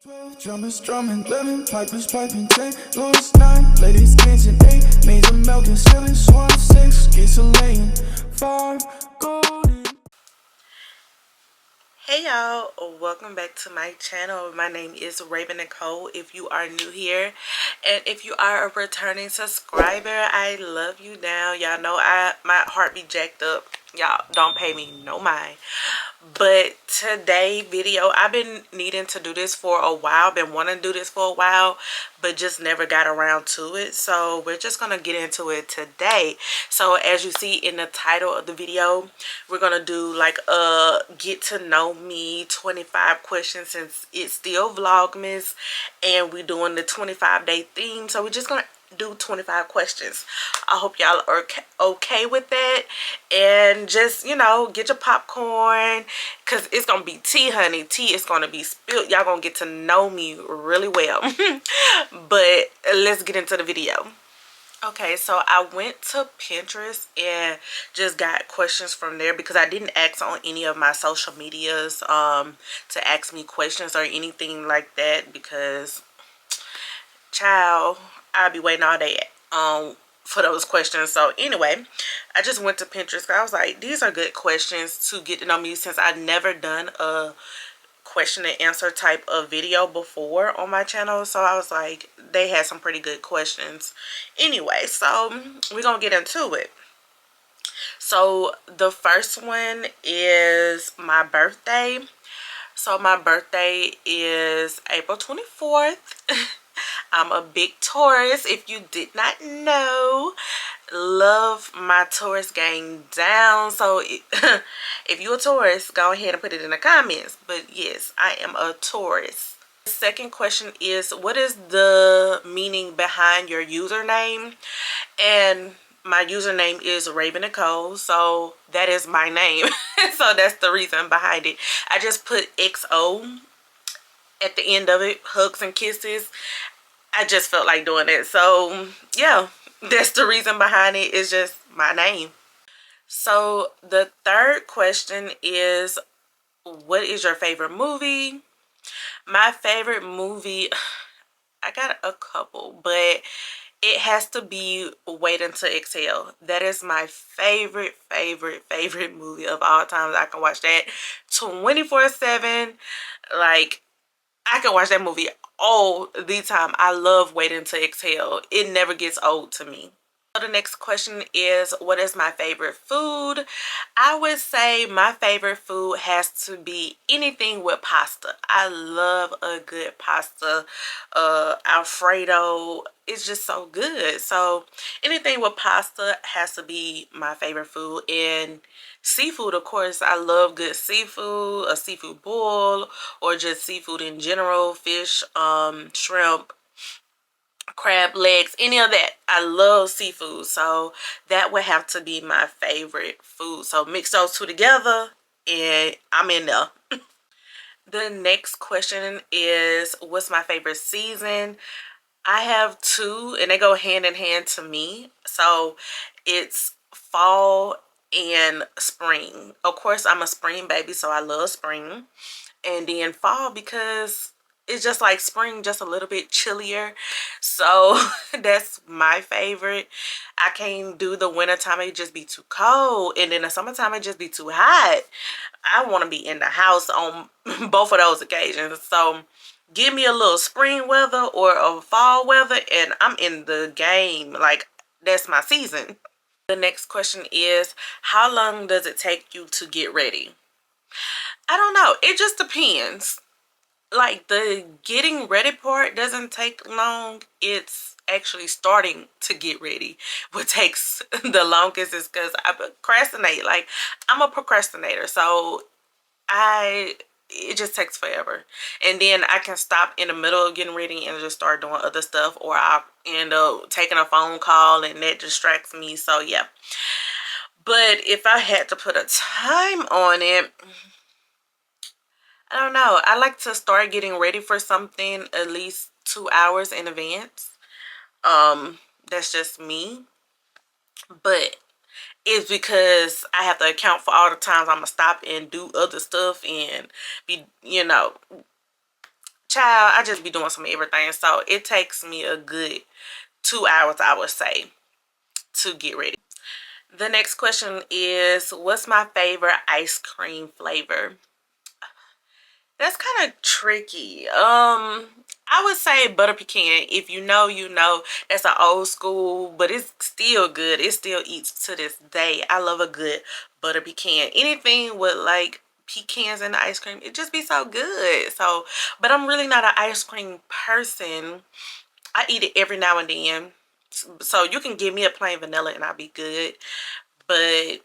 12 drummers drumming, 11 pipers piping, 10 goes 9, ladies dancing, 8 maids of milk and 7 swans, 6 geese a laying, 5 golden. Hey y'all, welcome back to my channel. My name is Ravennicole if you are new here, and if you are a returning subscriber, I love you now. Y'all know my heart be jacked up. Y'all don't pay me no mind. But today video, I've been needing to do this for a while, been wanting to do this for a while, but just never got around to it. So we're just gonna get into it today. So as you see in the title of the video, we're gonna do like a get to know me 25 questions, since it's still Vlogmas and we're doing the 25-day theme. So we're just gonna do 25 questions. I hope y'all are okay with that, and just, you know, get your popcorn, because it's gonna be tea, honey. Tea is gonna be spilled. Y'all gonna get to know me really well. But let's get into the video. Okay, so I went to Pinterest and just got questions from there, because I didn't ask on any of my social medias to ask me questions or anything like that, because child, I'll be waiting all day for those questions. So anyway, I just went to Pinterest. I was like, these are good questions to get to know me, since I've never done a question and answer type of video before on my channel. So I was like, they had some pretty good questions. Anyway, so we're gonna get into it. So the first one is my birthday. So my birthday is April 24th. I'm a big Taurus, if you did not know. Love my Taurus gang down. So if you're a Taurus, go ahead and put it in the comments. But yes, I am a Taurus. The second question is, what is the meaning behind your username? And my username is Ravennicole, so that is my name. So that's the reason behind it. I just put XO at the end of it, hugs and kisses. I just felt like doing it. So yeah, that's the reason behind it. It's just my name. So the third question is, what is your favorite movie? My favorite movie, I got a couple, but it has to be Wait Until Exhale. That is my favorite movie of all times. I can watch that 24/7. Like, I can watch that movie all the time. I love Waiting to Exhale. It never gets old to me. So the next question is, what is my favorite food? I would say my favorite food has to be anything with pasta. I love a good pasta. Alfredo. It's just so good. So anything with pasta has to be my favorite food. And seafood, of course, I love good seafood, a seafood boil, or just seafood in general, fish, shrimp, crab legs, any of that. I love seafood, so that would have to be my favorite food. So mix those two together and I'm in there. The next question is, what's my favorite season? I have two, and they go hand in hand to me. So it's fall and spring. Of course, I'm a spring baby, so I love spring. And then fall, because it's just like spring, just a little bit chillier. So that's my favorite. I can't do the wintertime. It just be too cold. And then the summertime, it just be too hot. I want to be in the house on both of those occasions. So give me a little spring weather or a fall weather, and I'm in the game. Like, that's my season. The next question is, how long does it take you to get ready? I don't know. It just depends. Like, the getting ready part doesn't take long. It's actually starting to get ready what takes the longest, is because I procrastinate. Like, I'm a procrastinator, so it just takes forever. And then I can stop in the middle of getting ready and just start doing other stuff, or I'll end up taking a phone call and that distracts me. So yeah. But if I had to put a time on it, I don't know. I like to start getting ready for something at least 2 hours in advance. That's just me. But it's because I have to account for all the times I'm gonna stop and do other stuff and be, you know, child, I just be doing some everything. So it takes me a good 2 hours, I would say, to get ready. The next question is, what's my favorite ice cream flavor? That's kind of tricky. I would say butter pecan. If you know, you know. That's an old school, but it's still good. It still eats to this day. I love a good butter pecan. Anything with like pecans in the ice cream, it just be so good. So, but I'm really not an ice cream person. I eat it every now and then. So you can give me a plain vanilla and I'll be good. But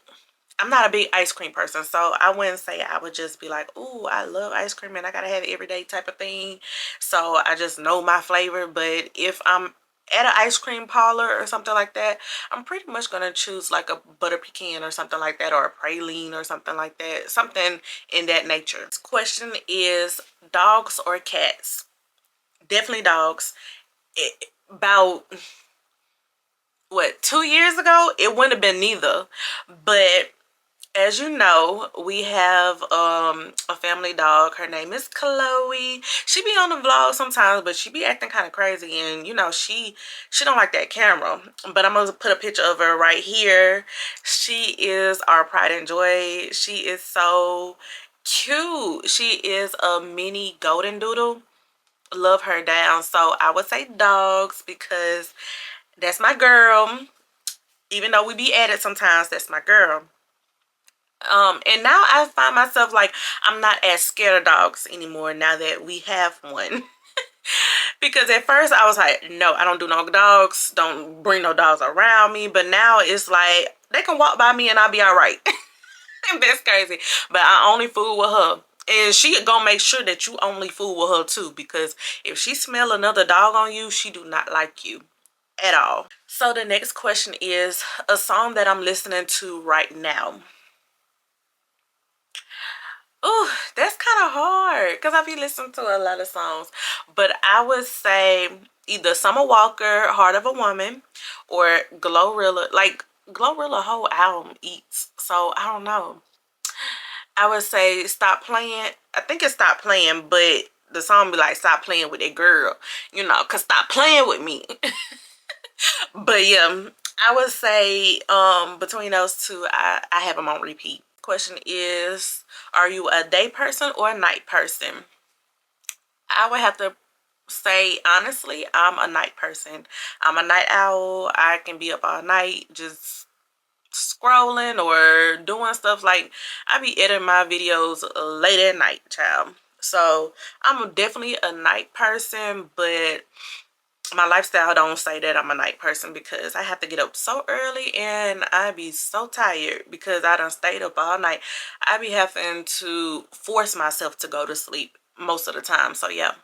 I'm not a big ice cream person, so I wouldn't say I would just be like, "Ooh, I love ice cream and I gotta have it every day" type of thing. So I just know my flavor. But if I'm at an ice cream parlor or something like that, I'm pretty much gonna choose like a butter pecan or something like that, or a praline or something like that, something in that nature. This question is dogs or cats? Definitely dogs. About what, 2 years ago, it wouldn't have been neither, but as you know, we have a family dog. Her name is Chloe. She be on the vlog sometimes, but she be acting kind of crazy, and you know, she don't like that camera. But I'm gonna put a picture of her right here. She is our pride and joy. She is so cute. She is a mini golden doodle. Love her down. So I would say dogs because that's my girl. Even though we be at it sometimes, that's my girl. And now I find myself like I'm not as scared of dogs anymore now that we have one. Because at first I was like, no, I don't do no dogs, don't bring no dogs around me. But now it's like they can walk by me and I'll be all right. That's crazy. But I only fool with her, and she gonna make sure that you only fool with her too, because if she smell another dog on you, she do not like you at all. So the next question is a song that I'm listening to right now. Oh, that's kind of hard because I be listening to a lot of songs. But I would say either Summer Walker, Heart of a Woman, or Glorilla. Like, Glorilla whole album eats. So, I don't know. I would say Stop Playing. I think it's Stop Playing, but the song be like, stop playing with that girl. You know, because stop playing with me. But yeah, I would say between those two, I have them on repeat. Question is, are you a day person or a night person? I would have to say, honestly, I'm a night person. I'm a night owl. I can be up all night just scrolling or doing stuff. Like, I be editing my videos late at night, child. So I'm definitely a night person, but my lifestyle don't say that I'm a night person because I have to get up so early and I be so tired because I done stayed up all night. I be having to force myself to go to sleep most of the time. So yeah,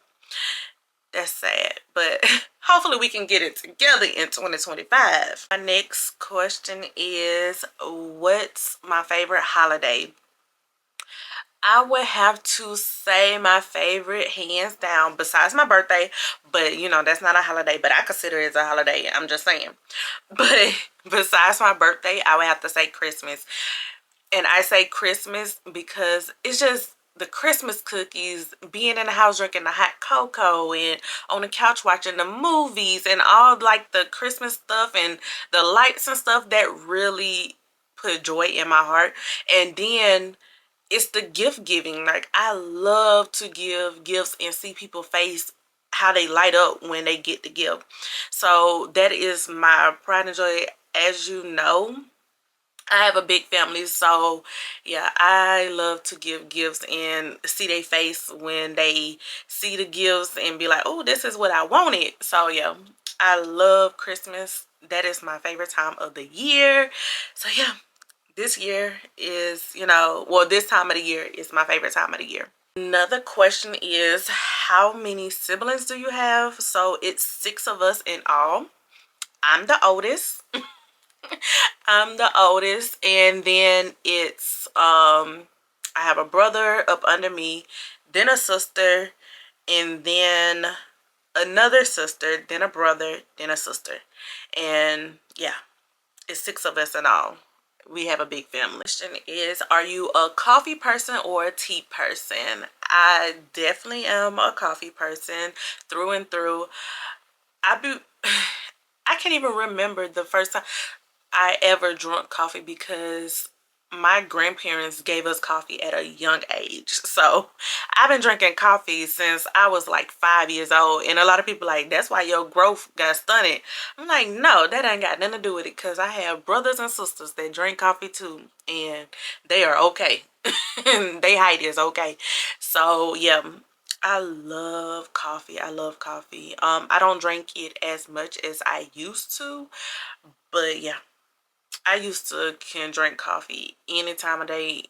that's sad, but hopefully we can get it together in 2025. My next question is, what's my favorite holiday? I would have to say my favorite, hands down, besides my birthday, but you know, that's not a holiday, but I consider it as a holiday. I'm just saying. But besides my birthday, I would have to say Christmas. And I say Christmas because it's just the Christmas cookies, being in the house drinking the hot cocoa and on the couch watching the movies and all like the Christmas stuff and the lights and stuff that really put joy in my heart. And then it's the gift giving. Like, I love to give gifts and see people's face, how they light up when they get the gift. So that is my pride and joy. As you know, I have a big family, so yeah, I love to give gifts and see their face when they see the gifts and be like, oh, this is what I wanted. So yeah, I love Christmas. That is my favorite time of the year. So yeah, this year is, you know, well, this time of the year is my favorite time of the year. Another question is, how many siblings do you have? So it's 6 of us in all. I'm the oldest. I'm the oldest, and then it's I have a brother up under me, then a sister, and then another sister, then a brother, then a sister. And yeah, it's 6 of us in all. We have a big family. Question is, are you a coffee person or a tea person? I definitely am a coffee person through and through. I be I can't even remember the first time I ever drank coffee because my grandparents gave us coffee at a young age. So I've been drinking coffee since I was like 5 years old. And a lot of people like, that's why your growth got stunted. I'm like, no, that ain't got nothing to do with it, because I have brothers and sisters that drink coffee too, and they are okay. And they height is okay. So yeah, I love coffee. I love coffee. I don't drink it as much as I used to, but yeah, I used to can drink coffee any time of day.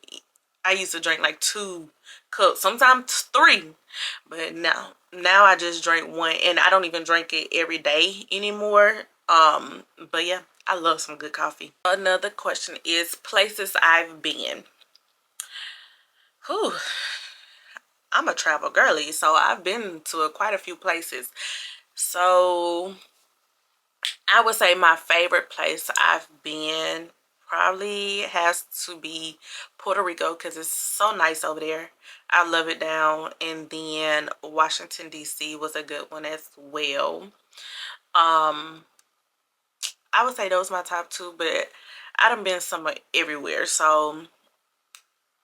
I used to drink like 2 cups, sometimes 3, but now I just drink one, and I don't even drink it every day anymore. But yeah, I love some good coffee. Another question is places I've been. Whew, I'm a travel girly, so I've been to quite a few places. So I would say my favorite place I've been probably has to be Puerto Rico, because it's so nice over there. I love it down. And then Washington, D.C. was a good one as well. I would say those are my top 2, but I done been somewhere everywhere, so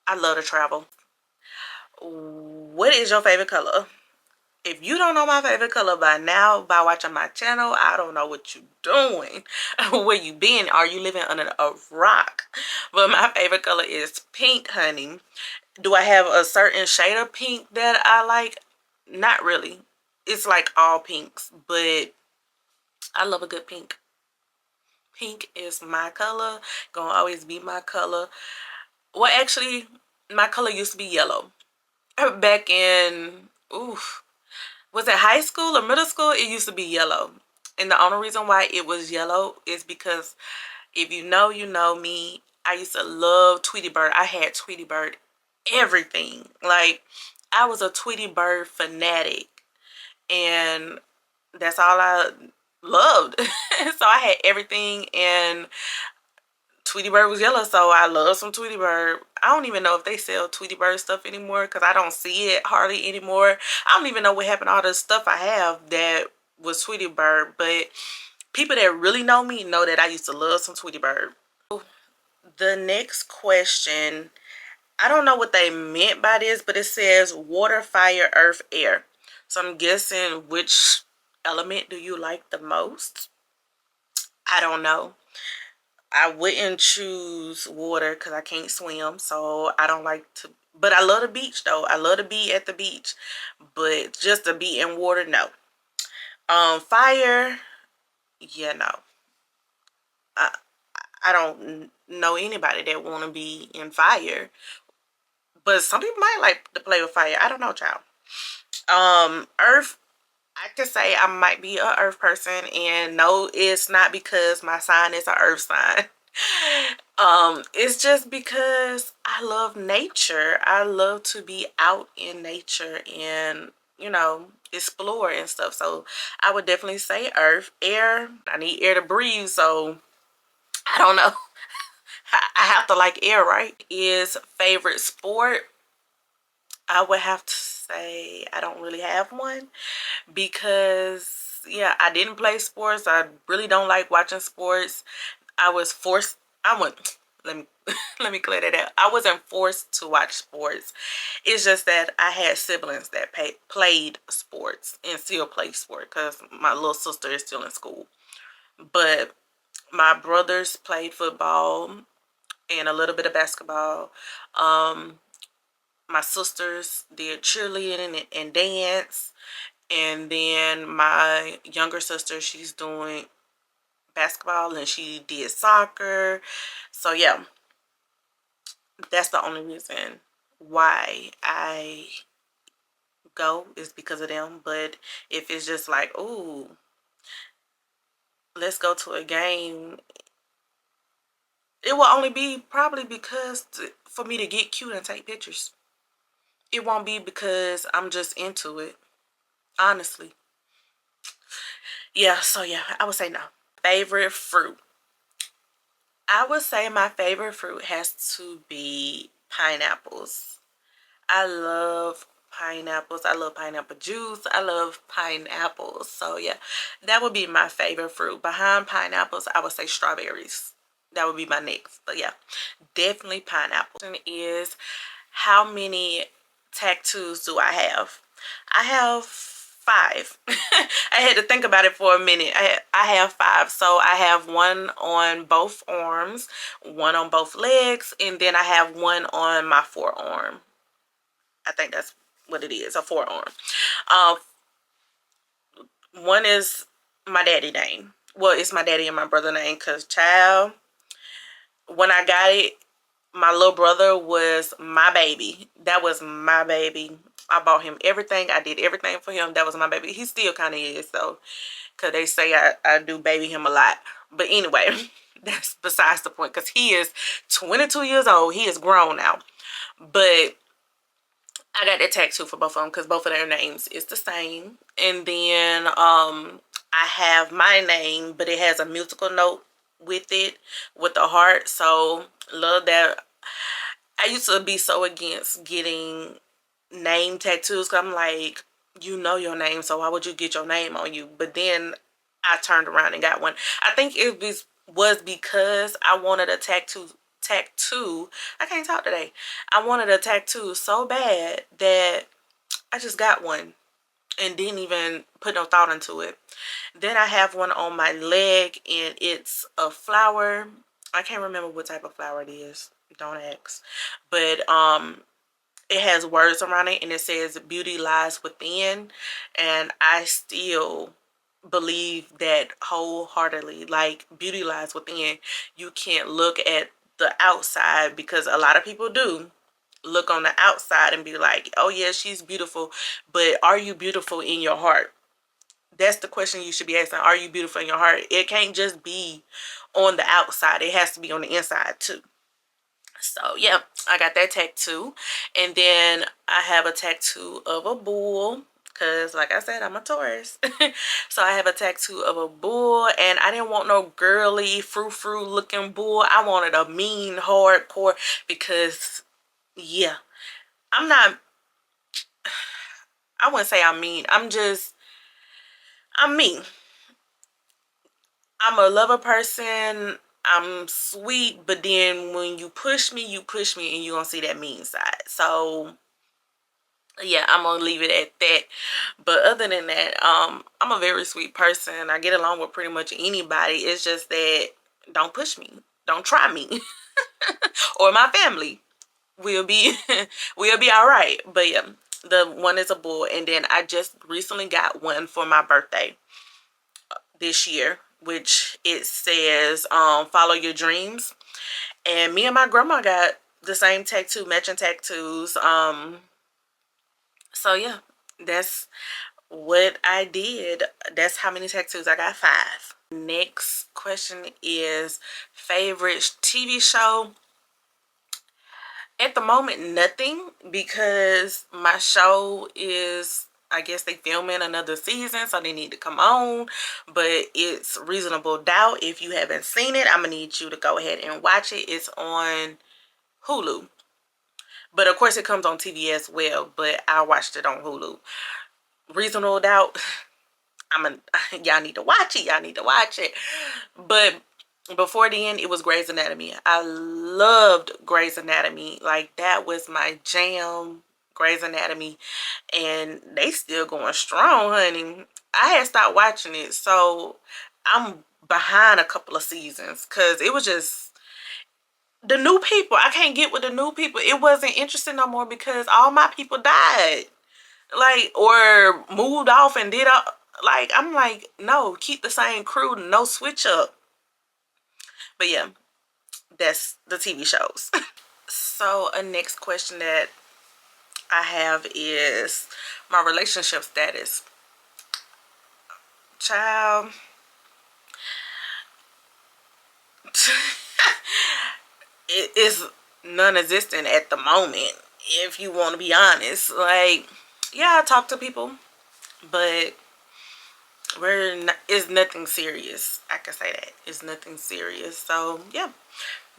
I love to travel. What is your favorite color? If you don't know my favorite color by now, by watching my channel, I don't know what you doing. Where you been? Are you living under a rock? But my favorite color is pink, honey. Do I have a certain shade of pink that I like? Not really. It's like all pinks, but I love a good pink. Pink is my color. Gonna always be my color. Well, actually, my color used to be yellow. Back in, oof, was it high school or middle school? It used to be yellow. And the only reason why it was yellow is because, if you know me, I used to love Tweety Bird. I had Tweety Bird everything. Like, I was a Tweety Bird fanatic, and that's all I loved. So I had everything, and Tweety Bird was yellow, so I love some Tweety Bird. I don't even know if they sell Tweety Bird stuff anymore, because I don't see it hardly anymore. I don't even know what happened to all the stuff I have that was Tweety Bird, but people that really know me know that I used to love some Tweety Bird. The next question, I don't know what they meant by this, but it says water, fire, earth, air. So I'm guessing, which element do you like the most? I don't know. I wouldn't choose water because I can't swim, so I don't like to. But I love the beach though. I love to be at the beach, but just to be in water, no. Fire, yeah, no. I I don't know anybody that want to be in fire, but some people might like to play with fire. I don't know, child. Earth, I could say I might be a earth person, and no, it's not because my sign is a earth sign. It's just because I love nature. I love to be out in nature and, explore and stuff. So I would definitely say earth. Air, I need air to breathe, so I don't know. I have to like air, right? Is favorite sport? I would have to say I don't really have one, because yeah, I didn't play sports. I really don't like watching sports. I was forced. I went. Let me let me clear that out. I wasn't forced to watch sports. It's just that I had siblings that played sports and still play sports, because my little sister is still in school. But my brothers played football and a little bit of basketball. My sisters did cheerleading and dance. And then my younger sister, she's doing basketball and she did soccer. So yeah, that's the only reason why I go, is because of them. But if it's just like, oh, let's go to a game, it will only be probably because for me to get cute and take pictures. It won't be because I'm just into it, honestly. Yeah, so yeah, I would say no. Favorite fruit? I would say my favorite fruit has to be pineapples. I love pineapples. I love pineapple juice. I love pineapples. So yeah, that would be my favorite fruit. Behind pineapples, I would say strawberries. That would be my next. But yeah, definitely pineapple. Question is, how many tattoos do I have? I have 5. I had to think about it for a minute. I have 5. So I have one on both arms, one on both legs, and then I have one on my forearm. I think that's what it is, a forearm. Uh, one is my daddy name. Well, it's my daddy and my brother name because, child, when I got it, my little brother was my baby. That was my baby. I bought him everything. I did everything for him. That was my baby. He still kind of is, though, because they say I do baby him a lot. But anyway, that's besides the point because he is 22 years old. He is grown now. But I got that tattoo for both of them because both of their names is the same. And then I have my name, but it has a musical note with it, with the heart. So love that. I used to be so against getting name tattoos because I'm like, you know your name, so why would you get your name on you? But then I turned around and got one. I think it was because I wanted a tattoo. I can't talk today. I wanted a tattoo so bad that I just got one and didn't even put no thought into it. Then I have one on my leg and it's a flower. I can't remember what type of flower it is. Don't ask. But it has words around it and it says beauty lies within, and I still believe that wholeheartedly. Like, beauty lies within. You can't look at the outside because a lot of people do look on the outside and be like, oh yeah, she's beautiful, but are you beautiful in your heart? That's the question you should be asking. Are you beautiful in your heart? It can't just be on the outside, it has to be on the inside too. So yeah, I got that tattoo. And then I have a tattoo of a bull because, like I said, I'm a Taurus. So I have a tattoo of a bull, and I didn't want no girly frou-frou looking bull. I wanted a mean hardcore because, yeah, I'm not, I wouldn't say I'm mean. I'm me. I'm a lover person. I'm sweet, but then when you push me and you're gonna see that mean side. So yeah, I'm gonna leave it at that. But other than that, I'm a very sweet person. I get along with pretty much anybody. It's just that don't push me. Don't try me. Or my family. We'll be we'll be all right. But yeah, the one is a bull, and then I just recently got one for my birthday this year, which it says follow your dreams. And me and my grandma got the same tattoo, matching tattoos. So yeah, that's what I did. That's how many tattoos I got. 5. Next question is favorite TV show. At the moment, nothing, because my show is, I guess they filming another season, so they need to come on. But it's Reasonable Doubt. If you haven't seen it, I'm gonna need you to go ahead and watch it. It's on Hulu, but of course it comes on TV as well, but I watched it on Hulu. Reasonable Doubt, y'all need to watch it. Y'all need to watch it. But before then, it was Grey's Anatomy. I loved Grey's Anatomy. Like, that was my jam. Grey's Anatomy. And they still going strong, honey. I had stopped watching it, so I'm behind a couple of seasons because it was just the new people. I can't get with the new people. It wasn't interesting no more because all my people died, like, or moved off and did like, I'm like, no, keep the same crew, no switch up. But yeah, that's the TV shows. So a next question that I have is my relationship status. Child, it is non-existent at the moment, if you want to be honest. Like, yeah, I talk to people, but it's nothing serious. I can say that it's nothing serious. So yeah,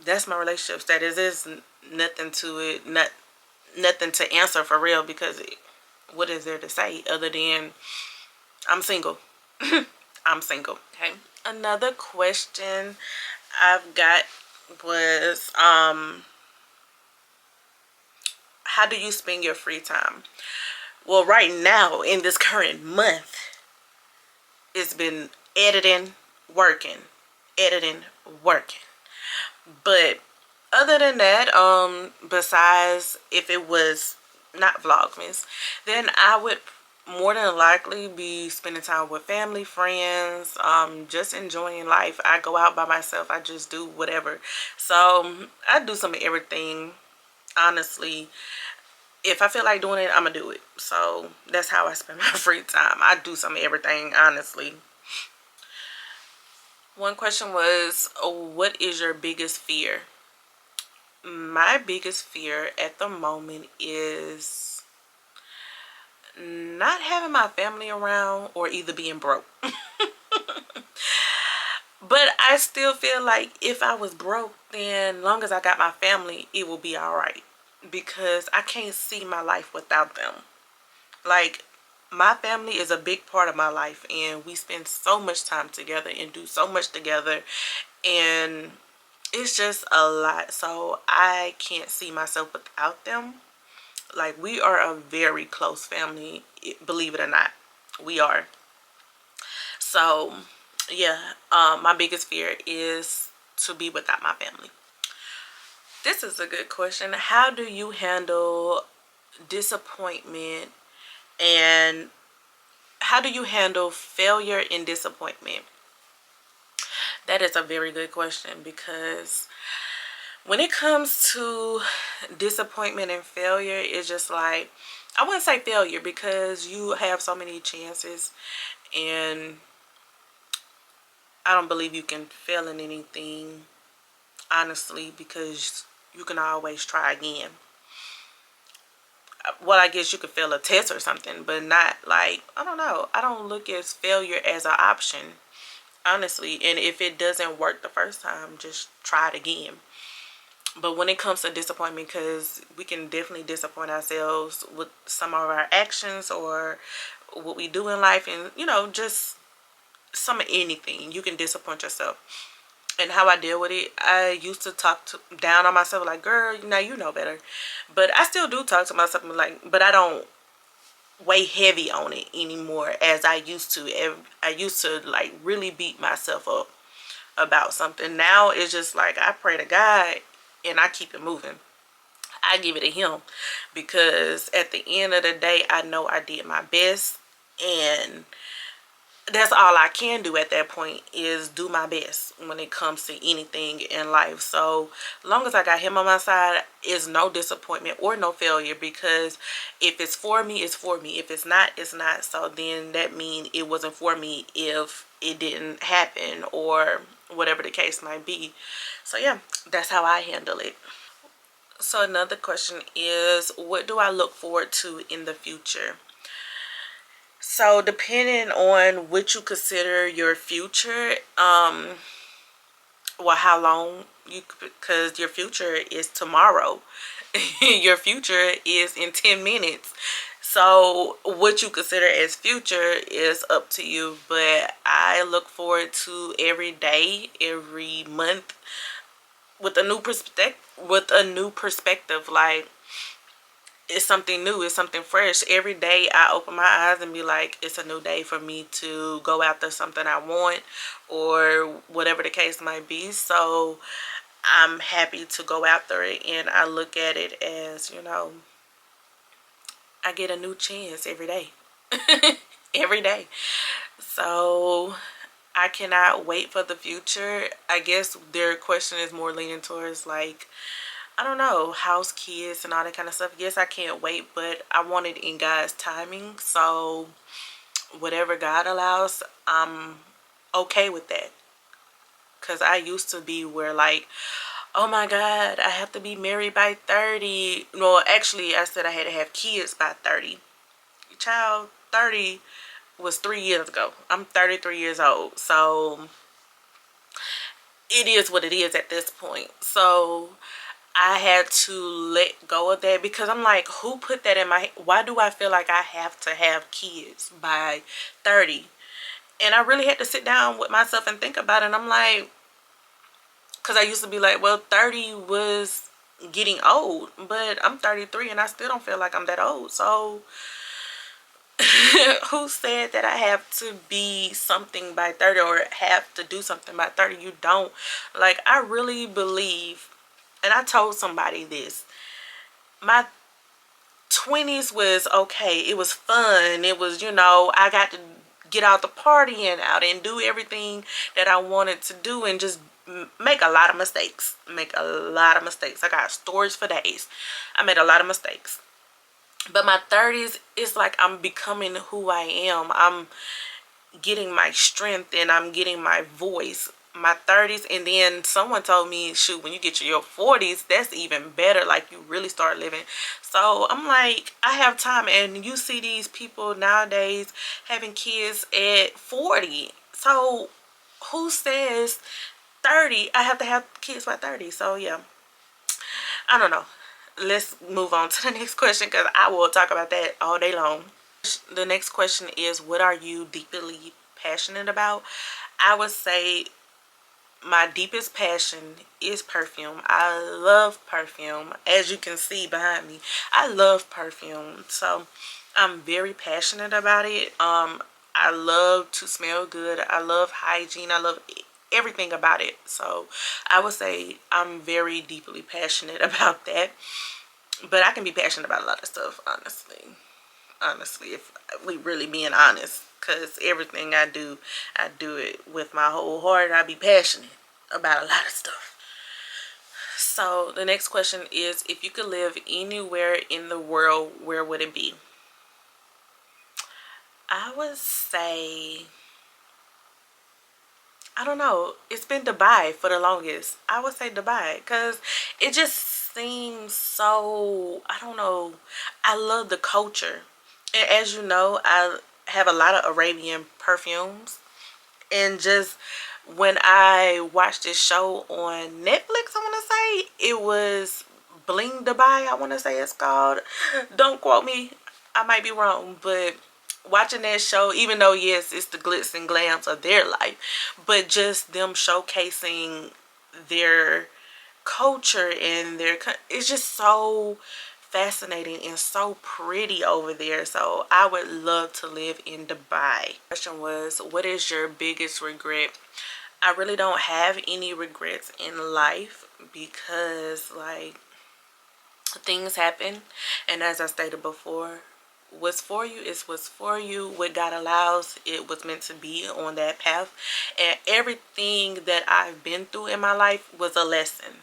that's my relationship status. There's nothing to it, nothing to answer for real, because what is there to say other than I'm single. I'm single. Okay. Another question I've got was how do you spend your free time? Well, right now in this current month, it's been editing, working, editing, working. But other than that, besides if it was not Vlogmas, then I would more than likely be spending time with family, friends, just enjoying life. I go out by myself. I just do whatever. So I do some of everything, honestly. If I feel like doing it, I'm gonna do it. So that's how I spend my free time. I do some of everything, honestly. One question was, what is your biggest fear? My biggest fear at the moment is not having my family around or either being broke. But I still feel like if I was broke, then long as I got my family, it will be all right. Because I can't see my life without them. Like, my family is a big part of my life, and we spend so much time together and do so much together, and it's just a lot. So I can't see myself without them. Like, we are a very close family, believe it or not. We are. So yeah, my biggest fear is to be without my family. This is a good question. How do you handle disappointment, and how do you handle failure and disappointment? That is a very good question, because when it comes to disappointment and failure, it's just like, I wouldn't say failure, because you have so many chances, and I don't believe you can fail in anything, honestly, because you can always try again. Well, I guess you could fail a test or something, but not like, I don't know. I don't look at failure as an option, honestly. And if it doesn't work the first time, just try it again. But when it comes to disappointment, because we can definitely disappoint ourselves with some of our actions or what we do in life, and just some of anything, you can disappoint yourself. And how I deal with it, I used to down on myself, like, girl, now you know better. But I still do talk to myself, like, but I don't weigh heavy on it anymore as I used to. I used to like really beat myself up about something. Now it's just like I pray to God and I keep it moving. I give it to him, because at the end of the day, I know I did my best, and that's all I can do at that point, is do my best when it comes to anything in life. So long as I got him on my side, is no disappointment or no failure, because if it's for me, it's for me. If it's not, it's not. So then that means it wasn't for me if it didn't happen, or whatever the case might be. So yeah, that's how I handle it. So another question is, what do I look forward to in the future? So depending on what you consider your future, well, how long because your future is tomorrow. Your future is in 10 minutes. So what you consider as future is up to you. But I look forward to every day, every month, with a new perspective. Like, it's something new, it's something fresh. Every day I open my eyes and be like, it's a new day for me to go after something I want, or whatever the case might be. So I'm happy to go after it, and I look at it as, I get a new chance every day. Every day. So I cannot wait for the future. I guess their question is more leaning towards like, I don't know, house, kids, and all that kind of stuff. Yes, I can't wait, but I want it in God's timing. So whatever God allows, I'm okay with that. Because I used to be where like, oh my God, I have to be married by 30. Well, actually, I said I had to have kids by 30. Child, 30, was 3 years ago. I'm 33 years old. So it is what it is at this point. So I had to let go of that because I'm like, who put that in my head? Why do I feel like I have to have kids by 30? And I really had to sit down with myself and think about it. And I'm like, because I used to be like, well, 30 was getting old, but I'm 33 and I still don't feel like I'm that old. So who said that I have to be something by 30 or have to do something by 30? You don't. Like, I really believe, and I told somebody this, my 20s was okay. It was fun. It was, you know, I got to get out the partying out and do everything that I wanted to do and just make a lot of mistakes. I got stories for days. I made a lot of mistakes. But my 30s is like I'm becoming who I am. I'm getting my strength and I'm getting my voice. My 30s, and then someone told me, shoot, when you get to your 40s, that's even better. Like, you really start living. So I'm like, I have time. And you see these people nowadays having kids at 40. So who says 30 I have to have kids by 30? So yeah, I don't know. Let's move on to the next question because I will talk about that all day long. The next question is, what are you deeply passionate about? I would say my deepest passion is perfume. I love perfume. As you can see behind me, I love perfume. So I'm very passionate about it. I love to smell good. I love hygiene. I love everything about it. So I would say I'm very deeply passionate about that. But I can be passionate about a lot of stuff, honestly, if we really being honest, because everything I do it with my whole heart. I be passionate about a lot of stuff. So the next question is, if you could live anywhere in the world, where would it be? I would say, I don't know, it's been Dubai for the longest. I would say Dubai because it just seems so, I don't know, I love the culture. And as you know, I have a lot of Arabian perfumes. And just when I watched this show on Netflix, I want to say, it was Bling Dubai, I want to say it's called. Don't quote me, I might be wrong. But watching that show, even though, yes, it's the glitz and glams of their life, but just them showcasing their culture and it's just so fascinating and so pretty over there. So I would love to live in Dubai. The question was, what is your biggest regret? I really don't have any regrets in life because, like, things happen, and as I stated before, what's for you is what's for you. What God allows, it was meant to be on that path. And everything that I've been through in my life was a lesson.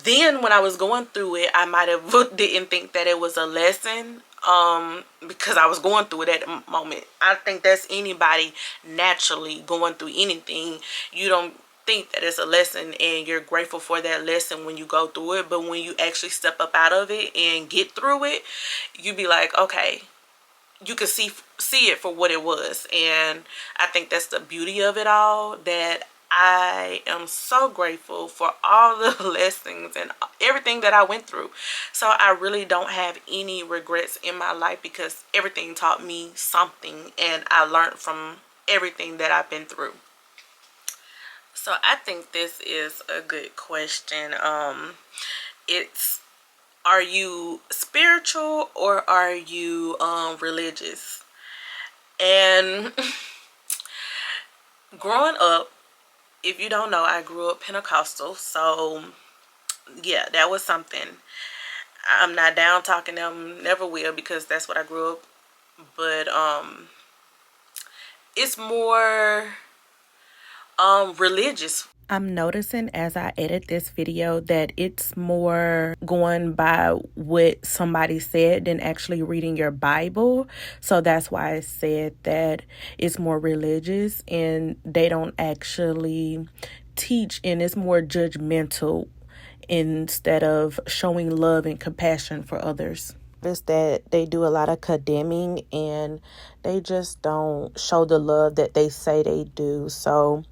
Then when I was going through it, I might have didn't think that it was a lesson, because I was going through it at the moment. I think that's anybody naturally going through anything. You don't think that it's a lesson and you're grateful for that lesson when you go through it, but when you actually step up out of it and get through it, you be like, okay, you can see it for what it was. And I think that's the beauty of it all, that I am so grateful for all the lessons and everything that I went through. So I really don't have any regrets in my life because everything taught me something and I learned from everything that I've been through. So I think this is a good question. It's, are you spiritual or are you religious? And growing up, if you don't know, I grew up Pentecostal. So yeah, that was something. I'm not down talking them, never will, because that's what I grew up. But it's more religious. I'm noticing as I edit this video that it's more going by what somebody said than actually reading your Bible. So that's why I said that it's more religious and they don't actually teach, and it's more judgmental instead of showing love and compassion for others. noticed that they do a lot of condemning and they just don't show the love that they say they do. So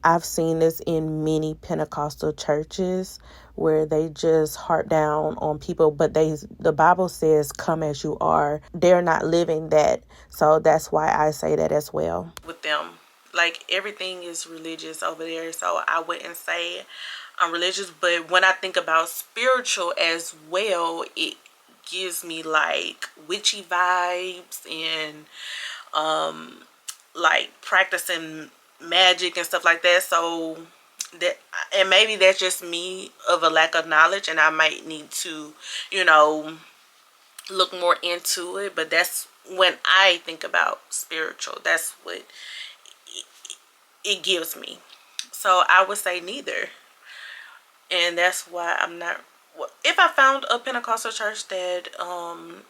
I've seen this in many Pentecostal churches where they just harp down on people, but the Bible says come as you are. They're not living that. So that's why I say that as well. With them, like everything is religious over there. So I wouldn't say I'm religious, but when I think about spiritual as well, it gives me like witchy vibes and like practicing magic and stuff like that. So that, and maybe that's just me of a lack of knowledge, and I might need to, you know, look more into it. But that's when I think about spiritual, that's what it gives me. So I would say neither. And that's why I'm not, if I found a Pentecostal church that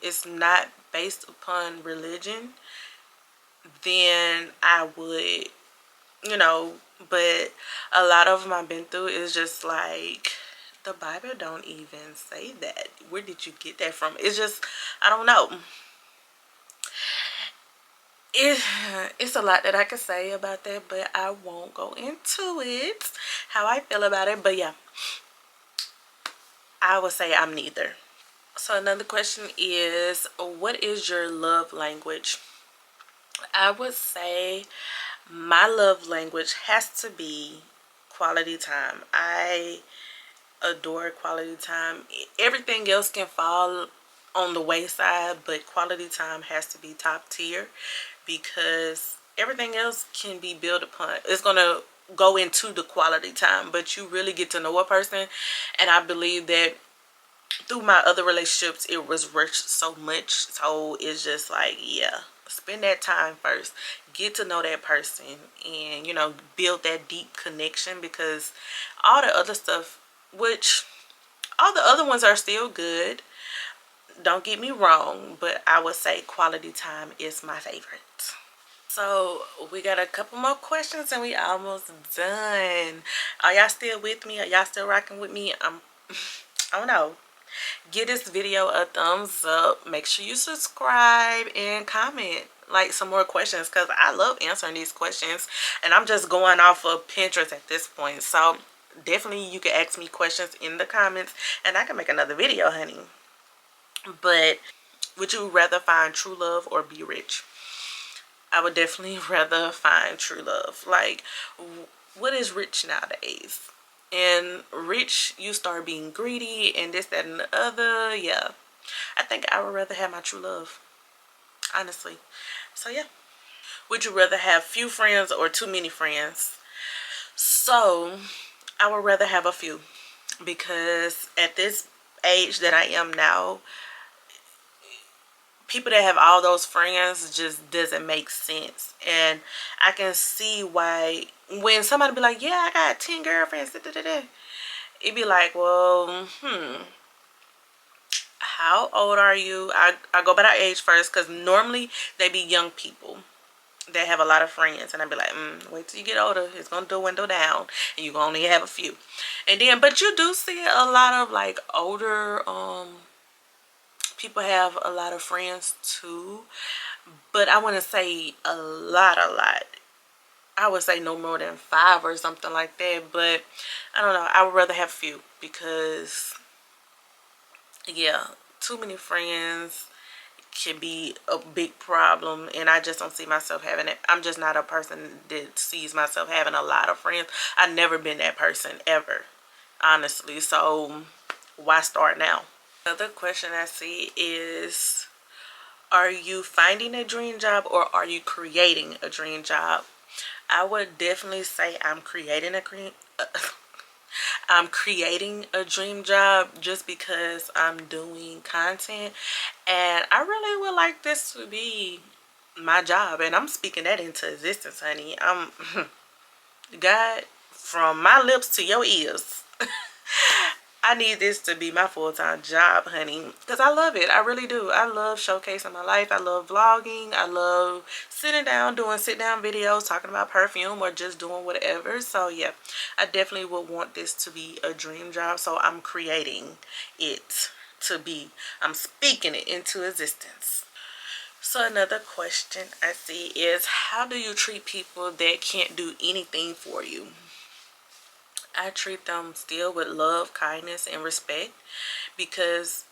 is not based upon religion, then I would, you know. But a lot of them I've been through is just like, the Bible don't even say that. Where did you get that from? It's just, I don't know. It's a lot that I could say about that, but I won't go into it, how I feel about it. But yeah, I would say I'm neither. So another question is, what is your love language? I would say my love language has to be quality time. I adore quality time. Everything else can fall on the wayside, but quality time has to be top tier, because everything else can be built upon. It's going to go into the quality time, but you really get to know a person. And I believe that through my other relationships, it was rich so much. So it's just like, yeah, spend that time first, get to know that person, and, you know, build that deep connection. Because all the other stuff, which all the other ones are still good, don't get me wrong, but I would say quality time is my favorite. So we got a couple more questions and we almost done. Are y'all still with me? Are y'all still rocking with me? I don't know. Give this video a thumbs up. Make sure you subscribe and comment like some more questions, because I love answering these questions, and I'm just going off of Pinterest at this point. So definitely you can ask me questions in the comments and I can make another video, honey. But would you rather find true love or be rich? I would definitely rather find true love. Like, what is rich nowadays? And rich, you start being greedy and this, that, and the other. Yeah, I think I would rather have my true love, honestly. So yeah. Would you rather have few friends or too many friends? So I would rather have a few, because at this age that I am now, people that have all those friends just doesn't make sense. And I can see why when somebody be like, yeah, I got 10 girlfriends, da, da, da, da, it'd be like, well, how old are you? I go by that age first, because normally they be young people that have a lot of friends, and I'd be like, wait till you get older, it's gonna dwindle down and you gonna only have a few. And then, but you do see a lot of like older people have a lot of friends too, but I wouldn't say a lot. I would say no more than 5 or something like that. But I don't know, I would rather have a few, because yeah, too many friends can be a big problem, and I just don't see myself having it. I'm just not a person that sees myself having a lot of friends. I've never been that person ever, honestly. So why start now? Another question I see is, are you finding a dream job or are you creating a dream job? I would definitely say I'm creating a dream job, just because I'm doing content, and I really would like this to be my job, and I'm speaking that into existence, honey. I'm God, from my lips to your ears. I need this to be my full-time job, honey, because I love it. I really do. I love showcasing my life. I love vlogging. I love sitting down, doing sit-down videos, talking about perfume, or just doing whatever. So yeah, I definitely would want this to be a dream job. So I'm creating it. to be. I'm speaking it into existence. So another question I see is, how do you treat people that can't do anything for you? I treat them still with love, kindness, and respect, because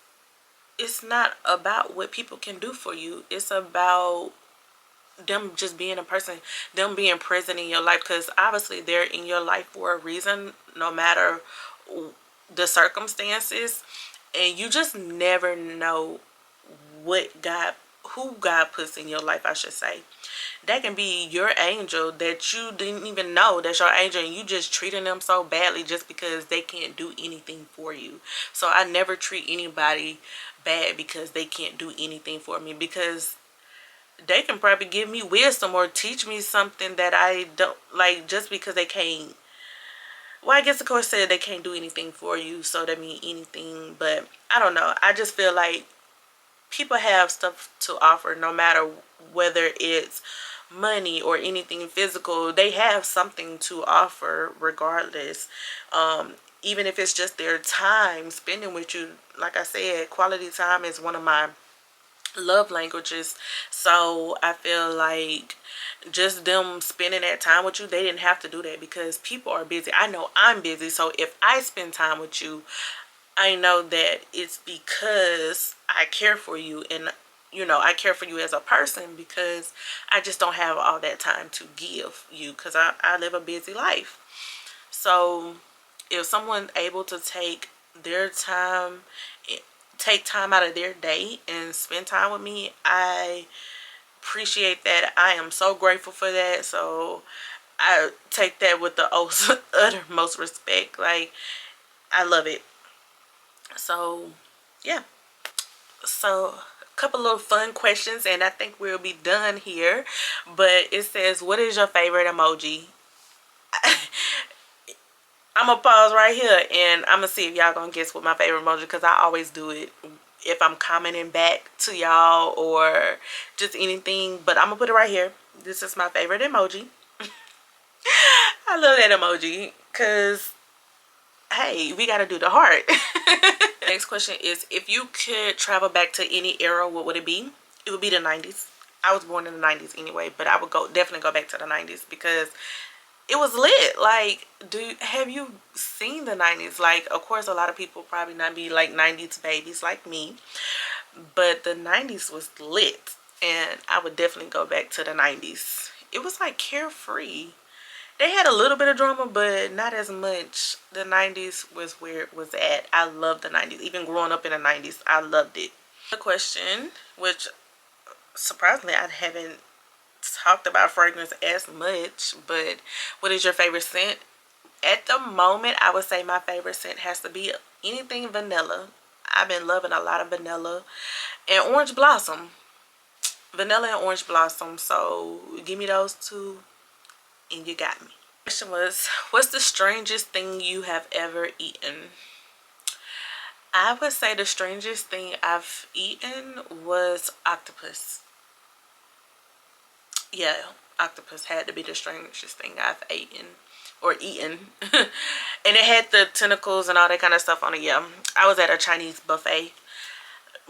it's not about what people can do for you. It's about them just being a person, them being present in your life, because obviously they're in your life for a reason, no matter the circumstances. And you just never know what God, who God puts in your life, I should say. That can be your angel that you didn't even know that's your angel, and you just treating them so badly just because they can't do anything for you. So I never treat anybody bad because they can't do anything for me, because they can probably give me wisdom or teach me something that I don't like, just because they can't. Well, I guess the course said they can't do anything for you, so that means anything. But I don't know. I just feel like people have stuff to offer, no matter whether it's money or anything physical. They have something to offer regardless. Even if it's just their time spending with you. Like I said, quality time is one of my love languages. So I feel like just them spending that time with you, they didn't have to do that, because people are busy. I know I'm busy, so if I spend time with you, I know that it's because I care for you, and I care for you as a person, because I just don't have all that time to give you, because I live a busy life. So if someone's able to take their time, take time out of their day and spend time with me, I appreciate that. I am so grateful for that. So I take that with the uttermost respect. Like, I love it. So yeah. So a couple little fun questions, and I think we'll be done here. But it says, what is your favorite emoji? I'm gonna pause right here, and I'm gonna see if y'all gonna guess what my favorite emoji, because I always do it if I'm commenting back to y'all or just anything. But I'm gonna put it right here. This is my favorite emoji. I love that emoji, because hey, we gotta do the heart. Next question is, if you could travel back to any era, what would it be? It would be the 90s. I was born in the 90s anyway, but I would definitely go back to the 90s, because it was lit. Like, have you seen the 90s? Like, of course, a lot of people probably not be like 90s babies like me, but the 90s was lit, and I would definitely go back to the 90s. It was like carefree. They had a little bit of drama, but not as much. The 90s was where it was at. I love the 90s. Even growing up in the 90s, I loved it. The question, which surprisingly I haven't talked about fragrance as much, but what is your favorite scent? At the moment, I would say my favorite scent has to be anything vanilla. I've been loving a lot of vanilla and orange blossom. Vanilla and orange blossom. So give me those two and you got me. Question was, what's the strangest thing you have ever eaten? I would say the strangest thing I've eaten was octopus. Yeah, octopus had to be the strangest thing I've eaten. And it had the tentacles and all that kind of stuff on it. Yeah, I was at a Chinese buffet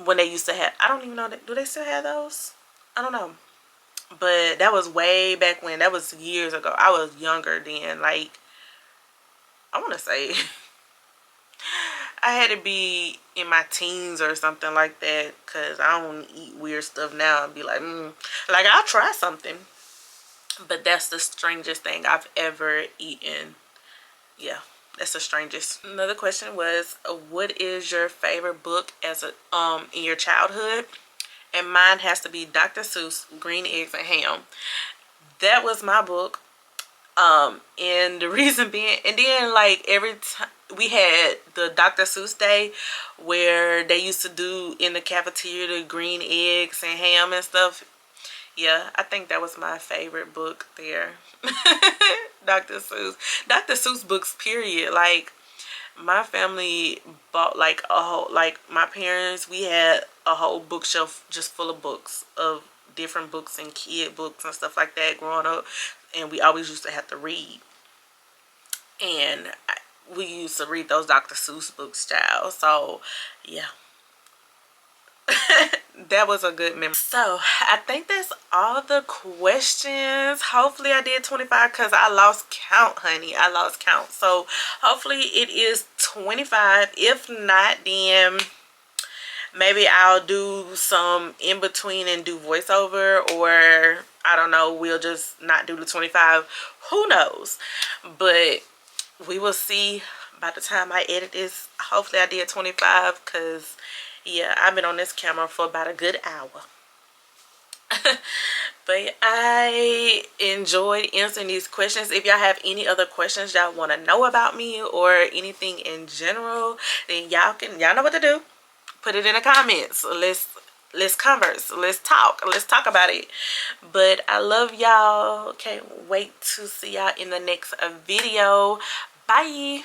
when they used to have, I don't even know, do they still have those? I don't know, but that was way back when. That was years ago. I was younger then. Like, I want to say I had to be in my teens or something like that, because I don't eat weird stuff now and be like, like, I'll try something, but that's the strangest thing I've ever eaten. Yeah, that's the strangest. Another question was, what is your favorite book as a in your childhood? And mine has to be Dr. Seuss, Green Eggs and Ham. That was my book. And the reason being, and then like every time we had the Dr. Seuss day, where they used to do in the cafeteria the green eggs and ham and stuff. Yeah, I think that was my favorite book there. Dr. Seuss. Dr. Seuss books, period. Like, my family bought like a whole, like my parents, we had a whole bookshelf just full of books, of different books and kid books and stuff like that growing up. And we always used to have to read. And we used to read those Dr. Seuss books, child. So, yeah. That was a good memory. So I think that's all the questions. Hopefully I did 25 because I lost count, honey. I lost count. So hopefully it is 25. If not, then maybe I'll do some in between and do voiceover, or I don't know, we'll just not do the 25. Who knows? But we will see by the time I edit this. Hopefully I did 25 because yeah, I've been on this camera for about a good hour. But I enjoyed answering these questions. If y'all have any other questions y'all want to know about me or anything in general, then y'all know what to do. Put it in the comments. Let's converse. Let's talk about it. But I love y'all. Can't wait to see y'all in the next video. Bye.